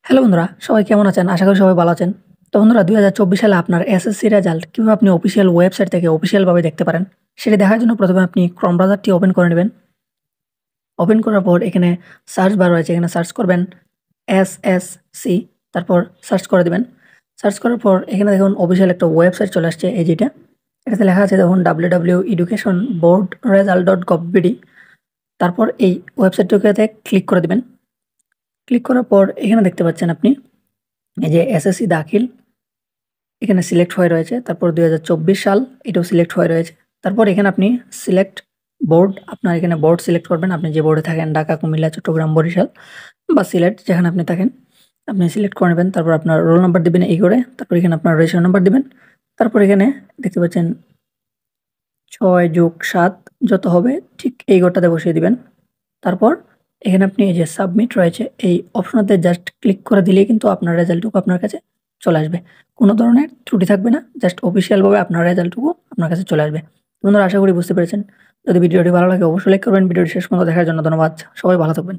Hello বন্ধুরা, সবাই কেমন আছেন? আশা করি সবাই ভালো আছেন। তো বন্ধুরা ২০২৪ সালে আপনার এসএসসি রেজাল্ট কিভাবে আপনি অফিসিয়াল ওয়েবসাইট থেকে অফিসিয়ালভাবে দেখতে পারেন, সেটি দেখার জন্য প্রথমে আপনি ক্রোম ব্রাউজারটি ওপেন করে নেবেন। ওপেন করার পর এখানে সার্চ বার রয়েছে, এখানে সার্চ করবেন এসএসসি, তারপর সার্চ করে দিবেন। সার্চ করার পর এখানে দেখুন অফিসিয়াল একটা ওয়েবসাইট চলে আসছে, এই যেটা। এটাতে লেখা আছে দেখুন www.educationboardresult.gov.bd। তারপর এই ওয়েবসাইটটিতে ক্লিক করে দিবেন। ক্লিক করার পর এখানে দেখতে পাচ্ছেন আপনি এই যে এসএসসি দাখিল এখানে সিলেক্ট হয়ে রয়েছে। তারপর ২০২৪ সাল এটাও সিলেক্ট হয়ে রয়েছে। তারপর এখানে আপনি সিলেক্ট বোর্ড, আপনার এখানে বোর্ড সিলেক্ট করবেন। আপনি যে বোর্ডে থাকেন, ঢাকা, কুমিল্লা, চট্টগ্রাম, বরিশাল বা সিলেট, যেখানে আপনি থাকেন আপনি সিলেক্ট করে নেবেন। তারপর আপনার রোল নাম্বার দিবেন এই করে। তারপর এখানে আপনার রেজিস্ট্রেশন নাম্বার দিবেন। তারপর এখানে দেখতে পাচ্ছেন ৬+৭ যত হবে ঠিক এই ঘরটাতে বসিয়ে দিবেন। তারপর এখানে আপনি এই যে সাবমিট রয়েছে এই অপশনটাতে জাস্ট ক্লিক করে দিলেই কিন্তু আপনার রেজাল্টটুকু আপনার কাছে চলে আসবে। কোনো ধরনের ত্রুটি থাকবে না। জাস্ট অফিসিয়ালভাবে আপনার রেজাল্টটুকু আপনার কাছে চলে আসবে। বন্ধুরা, আশা করি বুঝতে পেরেছেন। যদি ভিডিওটি ভালো লাগে অবশ্যই লাইক করবেন। ভিডিওটি শেষ পর্যন্ত দেখার জন্য ধন্যবাদ। সবাই ভালো থাকবেন।